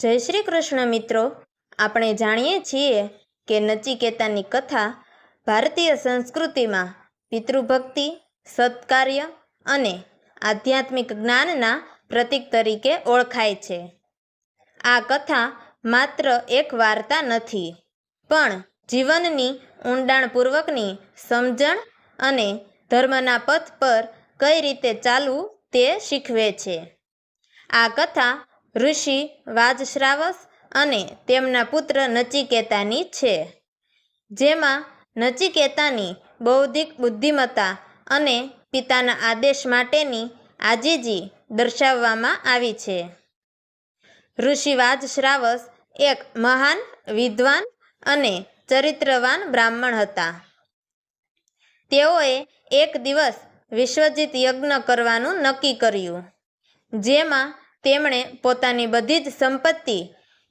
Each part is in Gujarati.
જય શ્રી કૃષ્ણ મિત્રો, આપણે જાણીએ છીએ કે નચિકેતાની કથા ભારતીય સંસ્કૃતિમાં પિતૃભક્તિ, સત્કાર્ય અને આધ્યાત્મિક જ્ઞાનના પ્રતીક તરીકે ઓળખાય છે. આ કથા માત્ર એક વાર્તા નથી, પણ જીવનની ઊંડાણપૂર્વકની સમજણ અને ધર્મના પથ પર કઈ રીતે ચાલવું તે શીખવે છે. આ કથા ઋષિ વાજશ્રાવસ અને તેમના પુત્ર નચિકેતાની છે, જેમાં નચિકેતાની બૌદ્ધિક બુદ્ધિમત્તા અને પિતાના આદેશ માટેની આજીજી દર્શાવવામાં આવી છે. ઋષિ વાજશ્રાવસ એક મહાન વિદ્વાન અને ચરિત્રવાન બ્રાહ્મણ હતા. તેઓએ એક દિવસ વિશ્વજીત યજ્ઞ કરવાનું નક્કી કર્યું, જેમાં તેમણે પોતાની બધી જ સંપત્તિ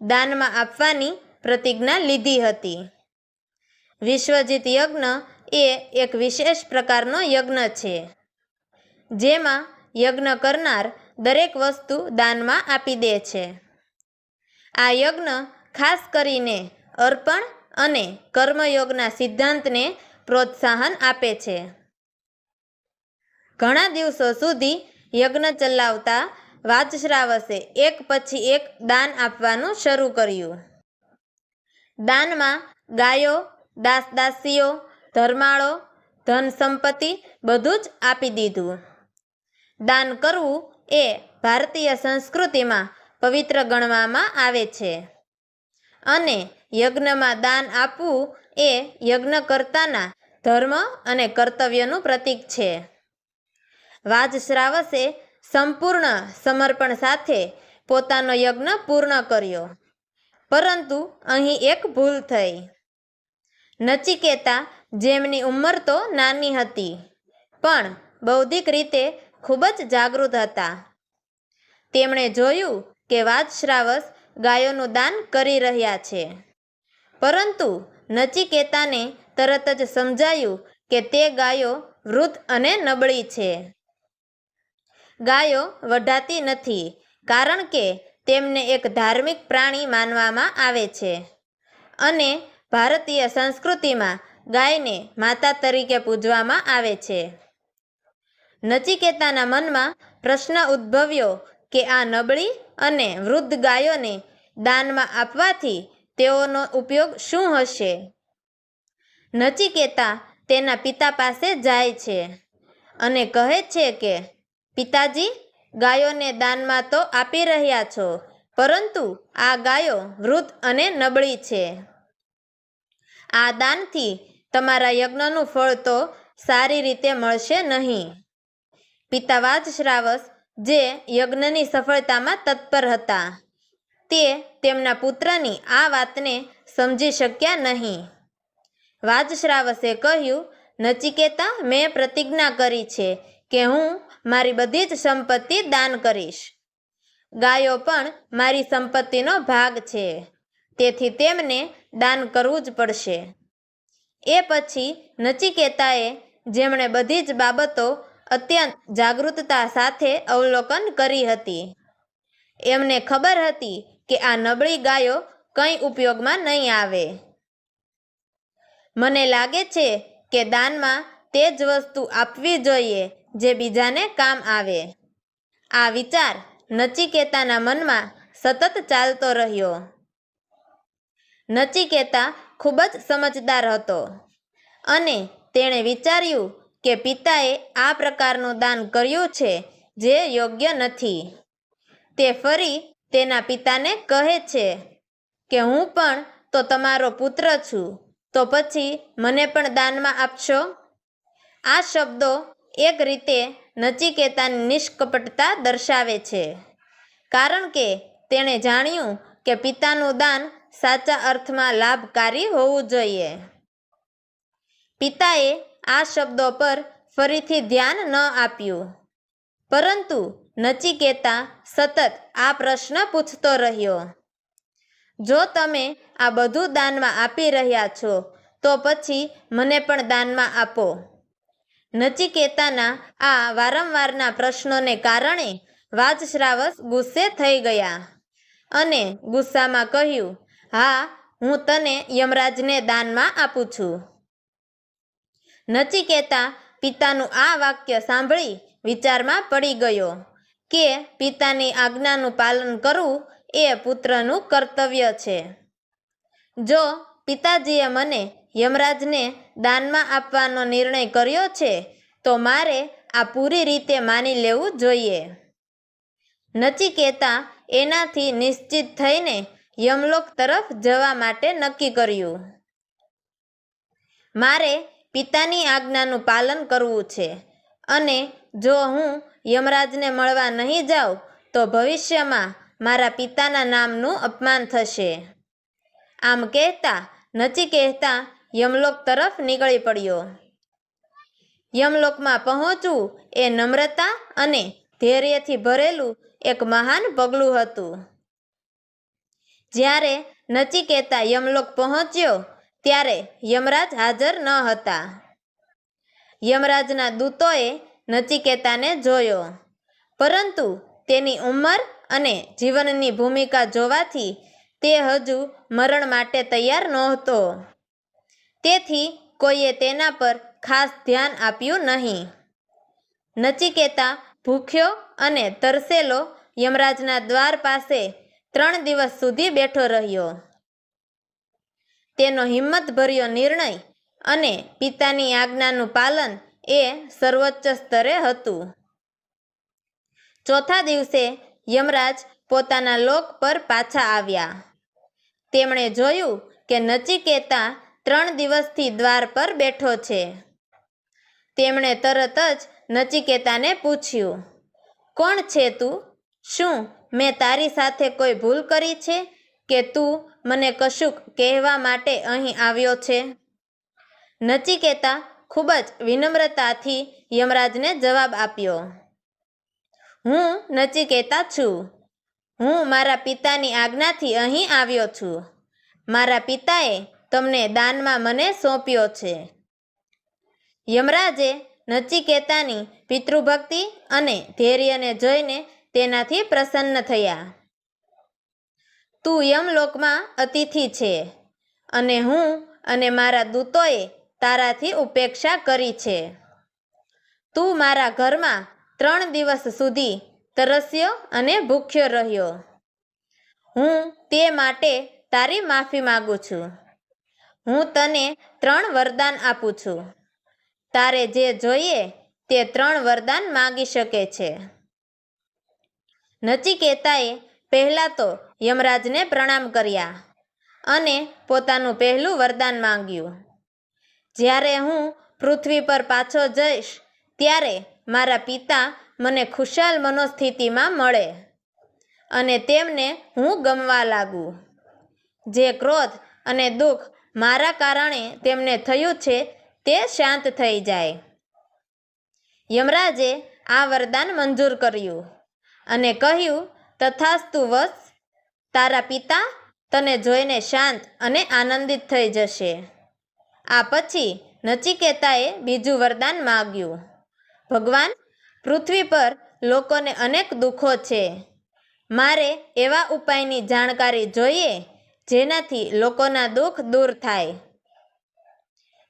દાનમાં આપવાની પ્રતિજ્ઞા લીધી હતી. વિશ્વજીત યજ્ઞ એ એક વિશેષ પ્રકારનો યજ્ઞ છે, જેમાં યજ્ઞ કરનાર દરેક વસ્તુ દાનમાં આપી દે છે. આ યજ્ઞ ખાસ કરીને અર્પણ અને કર્મયોગના સિદ્ધાંતને પ્રોત્સાહન આપે છે. ઘણા દિવસો સુધી યજ્ઞ ચલાવતા વાજશ્રાવસે એક પછી એક દાન આપવાનું શરૂ કર્યું. દાનમાં ગાયો, દાસ-દાસીઓ, ધર્માળો, ધન સંપત્તિ બધું જ આપી દીધું. દાન કરવું એ ભારતીય સંસ્કૃતિમાં પવિત્ર ગણવામાં આવે છે, અને યજ્ઞમાં દાન આપવું એ યજ્ઞકર્તાના ધર્મ અને કર્તવ્યનું પ્રતીક છે. વાજશ્રાવસે સંપૂર્ણ સમર્પણ સાથે પોતાનો યજ્ઞ પૂર્ણ કર્યો, પરંતુ અહીં એક ભૂલ થઈ. નચિકેતા, જેમની ઉંમર તો નાની હતી, પણ બૌદ્ધિક રીતે ખૂબ જ જાગૃત હતા. તેમણે જોયું કે વાજશ્રાવસ ગાયોનું દાન કરી રહ્યા છે, પરંતુ નચિકેતાને તરત જ સમજાયું કે તે ગાયો વૃદ્ધ અને નબળી છે. ગાયો વઢાતી નથી, કારણ કે તેમને એક ધાર્મિક પ્રાણી માનવામાં આવે છે, અને ભારતીય સંસ્કૃતિમાં ગાયને માતા તરીકે પૂજવામાં આવે છે. નચિકેતાના મનમાં પ્રશ્ન ઉદ્ભવ્યો કે આ નબળી અને વૃદ્ધ ગાયોને દાનમાં આપવાથી તેઓનો ઉપયોગ શું હશે? નચિકેતા તેના પિતા પાસે જાય છે અને કહે છે કે, પિતાજી, ગાયોને દાનમાં તો આપી રહ્યા છો, પરંતુ આ ગાયો વૃદ્ધ અને નબળી છે. આ દાનથી તમારા યજ્ઞનું ફળ તો સારી રીતે મળશે નહીં. પિતા વાજશ્રાવસ, જે યજ્ઞની સફળતામાં તત્પર હતા, તે તેમના પુત્રની આ વાતને સમજી શક્યા નહીં. વાજશ્રાવસે કહ્યું, નચિકેતા, મેં પ્રતિજ્ઞા કરી છે કે હું મારી બધી જ સંપત્તિ દાન કરીશ. ગાયો પણ મારી સંપત્તિનો ભાગ છે, તેથી તેમને દાન કરવું જ પડશે. એ પછી નચિકેતાએ, જેમણે બધી જ બાબતો અત્યંત જાગૃતતા સાથે અવલોકન કરી હતી, એમને ખબર હતી કે આ નબળી ગાયો કંઈ ઉપયોગમાં નહીં આવે. મને લાગે છે કે દાનમાં તે જ વસ્તુ આપવી જોઈએ જે બીજાને કામ આવે. આ વિચાર નચિકેતાના મનમાં સતત ચાલતો રહ્યો. નચિકેતા ખૂબ જ સમજદાર હતો, અને તેણે વિચાર્યું કે પિતાએ આ પ્રકારનું દાન કર્યું છે જે યોગ્ય નથી. તે ફરી તેના પિતાને કહે છે કે હું પણ તો તમારો પુત્ર છું, તો પછી મને પણ દાનમાં આપશો? આ શબ્દો એક રીતે નચિકેતાની નિષ્કપટતા દર્શાવે છે, કારણ કે તેણે જાણ્યું કે પિતાનું દાન સાચા અર્થમાં લાભકારી હોવું જોઈએ. પિતાએ આ શબ્દો પર ફરીથી ધ્યાન ન આપ્યું, પરંતુ નચિકેતા સતત આ પ્રશ્ન પૂછતો રહ્યો, જો તમે આ બધું દાનમાં આપી રહ્યા છો, તો પછી મને પણ દાનમાં આપો. નચિકેતાના આ વારંવારના પ્રશ્નોને કારણે વાજશ્રાવસ ગુસ્સે થઈ ગયા અને ગુસ્સામાં કહ્યું, હા, હું તને યમરાજને દાનમાં આપું છું. નચિકેતા પિતાનું આ વાક્ય સાંભળી વિચારમાં પડી ગયો કે પિતાની આજ્ઞાનું પાલન કરવું એ પુત્રનું કર્તવ્ય છે. જો પિતાજીએ મને યમરાજને દાનમાં આપવાનો નિર્ણય કર્યો છે તો મારે આ પૂરી રીતે માની લેવું જોઈએ. નચિકેતા એનાથી નિશ્ચિત થઈને યમલોક તરફ જવા માટે નક્કી કર્યું. મારે પિતાની આજ્ઞાનું પાલન કરવું છે અને જો હું યમરાજને મળવા નહીં જાઉં તો ભવિષ્યમાં મારા પિતાના નામનું અપમાન થશે. આમ કહેતા નચિકેતા યમલોક તરફ નીકળી પડ્યો. યમલોકમાં પહોંચવું એ નમ્રતા અને ધૈર્યથી ભરેલું એક મહાન પગલું હતું. જ્યારે નચિકેતા યમલોક પહોંચ્યો ત્યારે યમરાજ હાજર ન હતા. યમરાજના દૂતોએ નચિકેતાને જોયો, પરંતુ તેની ઉંમર અને જીવનની ભૂમિકા જોવાથી તે હજુ મરણ માટે તૈયાર નહોતો. તેથી કોઈએ તેના પર ખાસ ધ્યાન આપ્યું નહીં. નચિકેતા ભૂખ્યો અને તરસેલો યમરાજના દ્વાર પાસે 3 દિવસ સુધી બેઠો રહ્યો. તેનો હિંમતભર્યો નિર્ણય અને પિતાની આજ્ઞાનું પાલન એ સર્વોચ્ચ સ્તરે હતું. ચોથા દિવસે યમરાજ પોતાના લોક પર પાછા આવ્યા. તેમણે જોયું કે નચિકેતા 3 દિવસથી દ્વાર પર બેઠો છે. તેમણે તરત જ નચિકેતાને પૂછ્યું, કોણ છે તું? શું મેં તારી સાથે કોઈ ભૂલ કરી છે કે તું મને કશુંક કહેવા માટે અહીં આવ્યો છે? નચિકેતા ખૂબ જ વિનમ્રતાથી યમરાજને જવાબ આપ્યો, હું નચિકેતા છું. હું મારા પિતાની આજ્ઞાથી અહીં આવ્યો છું. મારા પિતાએ તમને દાનમાં મને સોંપ્યો છે. યમરાજે નચિકેતાની પિતૃભક્તિ અને ધૈર્યને જોઈને તેનાથી પ્રસન્ન થયા. તું યમલોકમાં અતિથિ છે અને હું અને મારા દૂતોએ તારાથી ઉપેક્ષા કરી છે. તું મારા ઘરમાં 3 દિવસ સુધી તરસ્યો અને ભૂખ્યો રહ્યો. હું તે માટે તારી માફી માગું છું. હું તને 3 વરદાન આપું છું. તારે જે જોઈએ તે 3 વરદાન માગી શકે છે. નચિકેતાએ પહેલાં તો યમરાજને પ્રણામ કર્યા અને પોતાનું પહેલું વરદાન માંગ્યું. જ્યારે હું પૃથ્વી પર પાછો જઈશ ત્યારે મારા પિતા મને ખુશાલ મનોસ્થિતિમાં મળે અને તેમને હું ગમવા લાગું. જે ક્રોધ અને દુઃખ મારા કારણે તેમને થયું છે તે શાંત થઈ જાય. યમરાજે આ વરદાન મંજૂર કર્યું અને કહ્યું, તથાસ્તુ વત્સ, તારા પિતા તને જોઈને શાંત અને આનંદિત થઈ જશે. આ પછી નચિકેતાએ બીજું વરદાન માગ્યું, ભગવાન, પૃથ્વી પર લોકોને અનેક દુઃખો છે. મારે એવા ઉપાયની જાણકારી જોઈએ જેનાથી લોકોના દુઃખ દૂર થાય.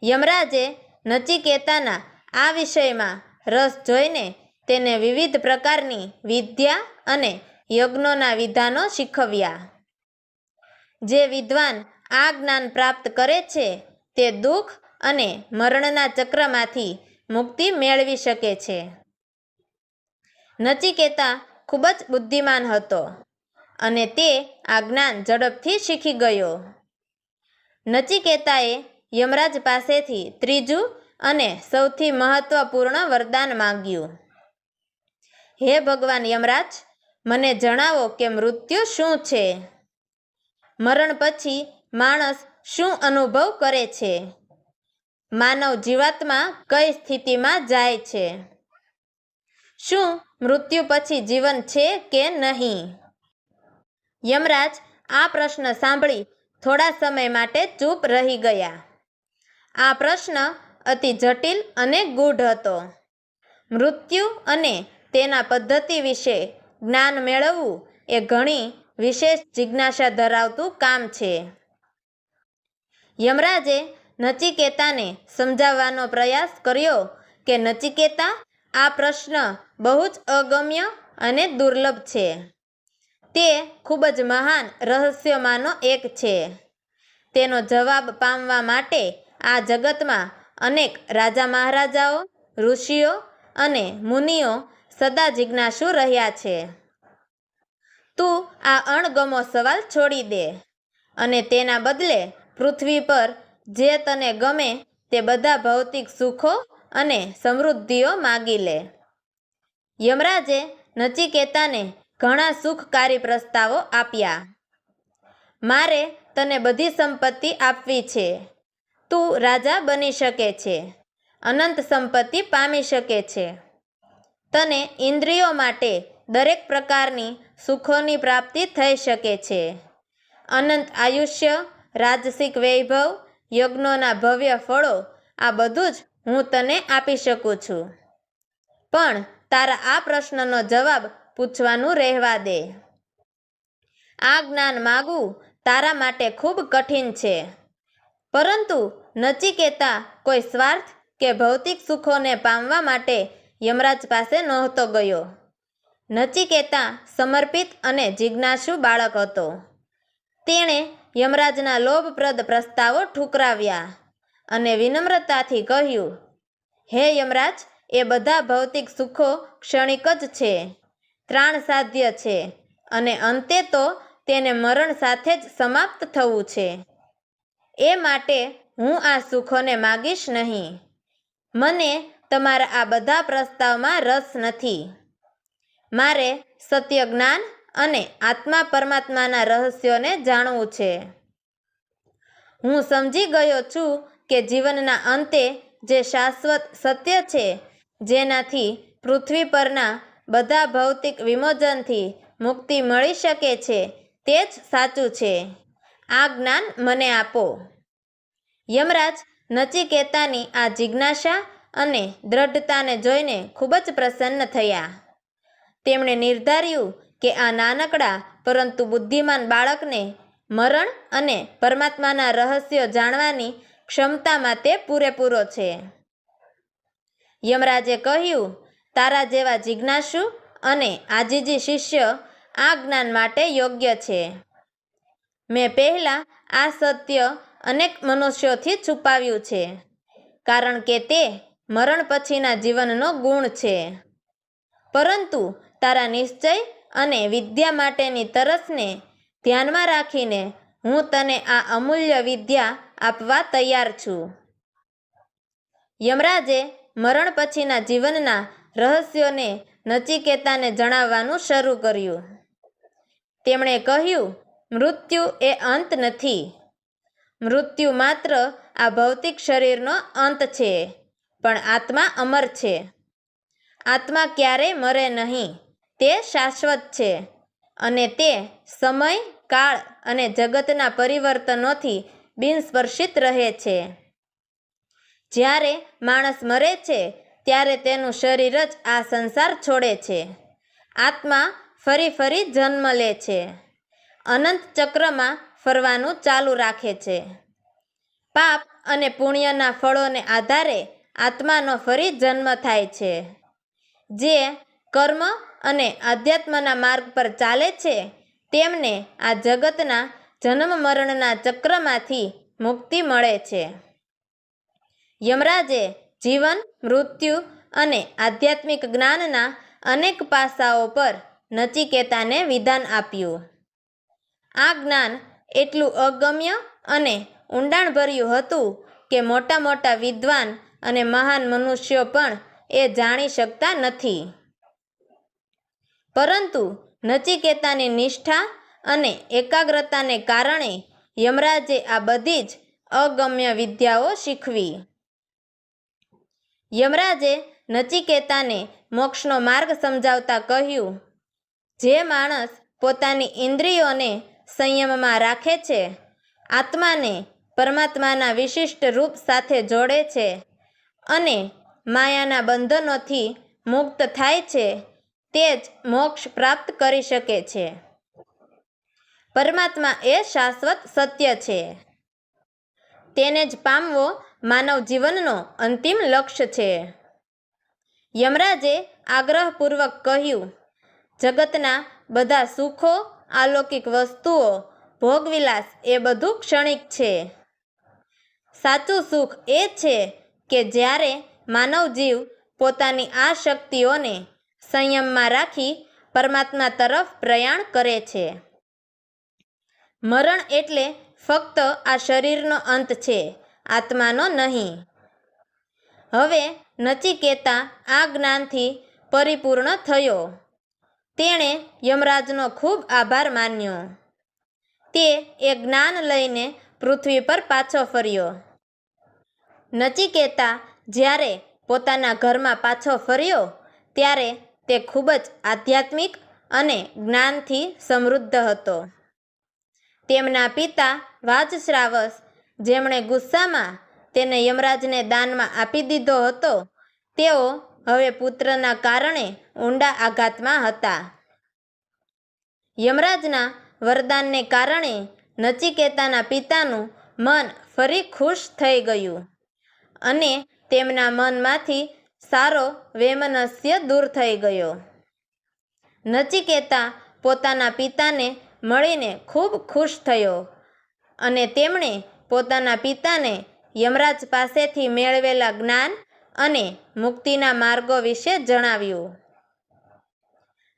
યમરાજે નચિકેતાના આ વિષયમાં રસ જોઈને તેને વિવિધ પ્રકારની વિદ્યા અને યજ્ઞોના વિધાનો શીખવ્યા. જે વિદ્વાન આ જ્ઞાન પ્રાપ્ત કરે છે તે દુઃખ અને મરણના ચક્રમાંથી મુક્તિ મેળવી શકે છે. નચિકેતા ખૂબ જ બુદ્ધિમાન હતો અને તે આ જ્ઞાન ઝડપથી શીખી ગયો. નચિકેતાએ યમરાજ પાસેથી ત્રીજું અને સૌથી મહત્વપૂર્ણ વરદાન માંગ્યું. હે ભગવાન યમરાજ, મને જણાવો કે મૃત્યુ શું છે? મરણ પછી માણસ શું અનુભવ કરે છે? માનવ જીવાત્મા કઈ સ્થિતિમાં જાય છે? શું મૃત્યુ પછી જીવન છે કે નહીં? યમરાજ આ પ્રશ્ન સાંભળી થોડા સમય માટે ચૂપ રહી ગયા. આ પ્રશ્ન અતિ જટિલ અને ગૂઢ હતો. મૃત્યુ અને તેના પદ્ધતિ વિશે જ્ઞાન મેળવવું એ ઘણી વિશેષ જિજ્ઞાસા ધરાવતું કામ છે. યમરાજે નચિકેતાને સમજાવવાનો પ્રયાસ કર્યો કે નચિકેતા, આ પ્રશ્ન બહુ જ અગમ્ય અને દુર્લભ છે. તે ખૂબ જ મહાન રહસ્યોમાંનો એક છે. તેનો જવાબ પામવા માટે આ જગતમાં અનેક રાજા મહારાજાઓ, ઋષિઓ અને મુનિઓ સદા જિજ્ઞાસુ રહ્યા છે. તું આ અણગમો સવાલ છોડી દે અને તેના બદલે પૃથ્વી પર જે તને ગમે તે બધા ભૌતિક સુખો અને સમૃદ્ધિઓ માગી લે. યમરાજે નચિકેતાને ઘણા સુખકારી પ્રસ્તાવો આપ્યા. મારે તને બધી સંપત્તિ આપવી છે. તું રાજા બની શકે છે, અનંત સંપત્તિ પામી શકે છે. તને ઇન્દ્રિયો માટે દરેક પ્રકારની સુખોની પ્રાપ્તિ થઈ શકે છે. અનંત આયુષ્ય, રાજસિક વૈભવ, યજ્ઞોના ભવ્ય ફળો, આ બધું જ હું તને આપી શકું છું. પણ તારા આ પ્રશ્નનો જવાબ પૂછવાનું રહેવા દે. આ જ્ઞાન માગવું તારા માટે ખૂબ કઠિન છે. પરંતુ નચિકેતા કોઈ સ્વાર્થ કે ભૌતિક સુખોને પામવા માટે યમરાજ પાસે નહોતો ગયો. નચિકેતા સમર્પિત અને જિજ્ઞાસુ બાળક હતો. તેણે યમરાજના લોભપ્રદ પ્રસ્તાવો ઠુકરાવ્યા અને વિનમ્રતાથી કહ્યું, હે યમરાજ, એ બધા ભૌતિક સુખો ક્ષણિક જ છે, ત્રાણસાધ્ય છે અને અંતે તો તેને મરણ સાથે જ સમાપ્ત થવું છે. એ માટે હું આ સુખોને માગીશ નહીં. મને તમારા આ બધા પ્રસ્તાવમાં રસ નથી. મારે સત્ય જ્ઞાન અને આત્મા પરમાત્માના રહસ્યોને જાણવું છે. હું સમજી ગયો છું કે જીવનના અંતે જે શાશ્વત સત્ય છે, જેનાથી પૃથ્વી પરના બધા ભૌતિક વિમોચનથી મુક્તિ મળી શકે છે, તે જ સાચું છે. આ જ્ઞાન મને આપો. યમરાજ નચિકેતાની આ જિજ્ઞાસા અને દ્રઢતાને જોઈને ખૂબ જ પ્રસન્ન થયા. તેમણે નિર્ધાર્યું કે આ નાનકડા પરંતુ બુદ્ધિમાન બાળકને મરણ અને પરમાત્માના રહસ્યો જાણવાની ક્ષમતામાં તે પૂરેપૂરો છે. યમરાજે કહ્યું, તારા જેવા જિજ્ઞાસુ અને આજીજી શિષ્ય આ જ્ઞાન માટે યોગ્ય છે. મેં પહેલાં આ સત્ય અનેક મનુષ્યોથી છુપાવ્યું છે, કારણ કે તે મરણ પછીના જીવનનો ગુણ છે. પરંતુ તારા નિશ્ચય અને વિદ્યા માટેની તરસને ધ્યાનમાં રાખીને હું તને આ અમૂલ્ય વિદ્યા આપવા તૈયાર છું. યમરાજે મરણ પછીના જીવનના રહસ્યોને નચિકેતાને જણાવવાનું શરૂ કર્યું. તેમણે કહ્યું, મૃત્યુ એ અંત નથી. મૃત્યુ માત્ર આ ભૌતિક શરીરનો અંત છે, પણ આત્મા અમર છે. આત્મા ક્યારેય મરે નહીં. તે શાશ્વત છે અને તે સમય, કાળ અને જગતના પરિવર્તનોથી બિનસ્પર્શિત રહે છે. જ્યારે માણસ મરે છે ત્યારે તેનું શરીર જ આ સંસાર છોડે છે. આત્મા ફરી જન્મ લે છે. અનંત ચક્રમાં ફરવાનું ચાલુ રાખે છે. પાપ અને પુણ્યના ફળોને આધારે આત્માનો ફરી જન્મ થાય છે. જે કર્મ અને આધ્યાત્મના માર્ગ પર ચાલે છે તેમને આ જગતના જન્મ મરણના ચક્રમાંથી મુક્તિ મળે છે. યમરાજે જીવન, મૃત્યુ અને આધ્યાત્મિક જ્ઞાનના અનેક પાસાઓ પર નચિકેતાને વિધાન આપ્યું. આ જ્ઞાન એટલું અગમ્ય અને ઊંડાણભર્યું હતું કે મોટા મોટા વિદ્વાન અને મહાન મનુષ્યો પણ એ જાણી શકતા નથી. પરંતુ નચિકેતાની નિષ્ઠા અને એકાગ્રતાને કારણે યમરાજે આ બધી જ અગમ્ય વિદ્યાઓ શીખવી. યમરાજે નચિકેતાને મોક્ષનો માર્ગ સમજાવતા કહ્યું, જે માણસ પોતાની ઇન્દ્રિયોને સંયમમાં રાખે છે, આત્માને પરમાત્માના વિશિષ્ટ રૂપ સાથે જોડે છે અને માયાના બંધનોથી મુક્ત થાય છે, તે જ મોક્ષ પ્રાપ્ત કરી શકે છે. પરમાત્મા એ શાશ્વત સત્ય છે. તેને જ પામવો માનવ જીવનનો અંતિમ લક્ષ્ય છે. યમરાજે આગ્રહપૂર્વક કહ્યું, જગતના બધા સુખો, અલૌકિક વસ્તુઓ, ભોગવિલાસ એ બધું ક્ષણિક છે. સાચું સુખ એ છે કે જ્યારે માનવ જીવ પોતાની આ શક્તિઓને સંયમમાં રાખી પરમાત્મા તરફ પ્રયાણ કરે છે. મરણ એટલે ફક્ત આ શરીરનો અંત છે, આત્માનો નહીં. હવે નચિકેતા આ જ્ઞાનથી પરિપૂર્ણ થયો. તેણે યમરાજનો ખૂબ આભાર માન્યો. તે એ જ્ઞાન લઈને પૃથ્વી પર પાછો ફર્યો. નચિકેતા જ્યારે પોતાના ઘરમાં પાછો ફર્યો ત્યારે તે ખૂબ જ આધ્યાત્મિક અને જ્ઞાનથી સમૃદ્ધ હતો. તેમના પિતા વાજશ્રાવસ, જેમણે ગુસ્સામાં તેને યમરાજને દાનમાં આપી દીધો હતો, તેઓ હવે પુત્રના કારણે ઊંડા આઘાતમાં હતા. યમરાજના વરદાનને કારણે નચિકેતાના પિતાનું મન ફરી ખુશ થઈ ગયું અને તેમના મનમાંથી સારો વૈમનસ્ય દૂર થઈ ગયો. નચિકેતા પોતાના પિતાને મળીને ખૂબ ખુશ થયો અને તેમણે પોતાના પિતાને યમરાજ પાસેથી મેળવેલા જ્ઞાન અને મુક્તિના માર્ગો વિશે જણાવ્યું.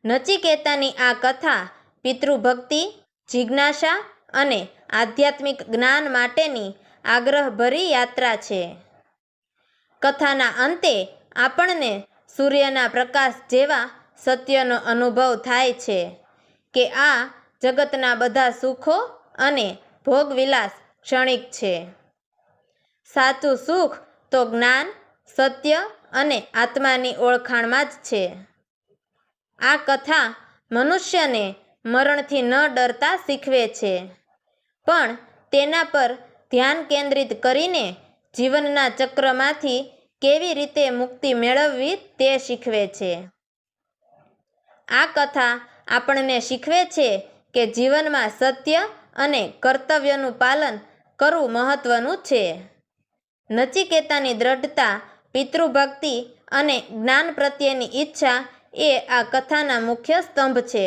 નચિકેતાની આ કથા પિતૃભક્તિ, જિજ્ઞાસા અને આધ્યાત્મિક જ્ઞાન માટેની આગ્રહભરી યાત્રા છે. કથાના અંતે આપણને સૂર્યના પ્રકાશ જેવા સત્યનો અનુભવ થાય છે કે આ જગતના બધા સુખો અને ભોગવિલાસ ક્ષણિક છે. સાચું સુખ તો જ્ઞાન, સત્ય અને આત્માની ઓળખાણમાં જ છે. આ કથા મનુષ્યને મરણથી ન ડરતા શીખવે છે, પણ તેના પર ધ્યાન કેન્દ્રિત કરીને જીવનના ચક્રમાંથી કેવી રીતે મુક્તિ મેળવવી તે શીખવે છે. આ કથા આપણને શીખવે છે કે જીવનમાં સત્ય અને કર્તવ્યનું પાલન કરવું મહત્વનું છે. નચિકેતાની દ્રઢતા, પિતૃભક્તિ અને જ્ઞાન પ્રત્યેની ઈચ્છા એ આ કથાના મુખ્ય સ્તંભ છે.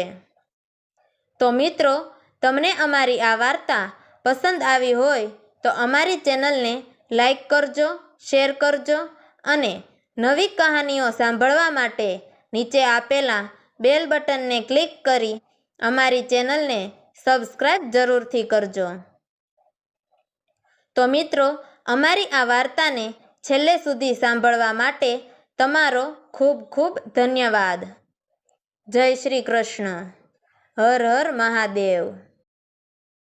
તો મિત્રો, તમને અમારી આ વાર્તા પસંદ આવી હોય તો અમારી ચેનલને લાઈક કરજો, શેર કરજો અને નવી કહાનીઓ સાંભળવા માટે નીચે આપેલા બેલ બટનને ક્લિક કરી અમારી ચેનલને સબસ્ક્રાઈબ જરૂરથી કરજો. તો મિત્રો, અમારી આ વાર્તાને છેલ્લે સુધી સાંભળવા માટે તમારો ખૂબ ખૂબ ધન્યવાદ. જય શ્રી કૃષ્ણ. હર હર મહાદેવ.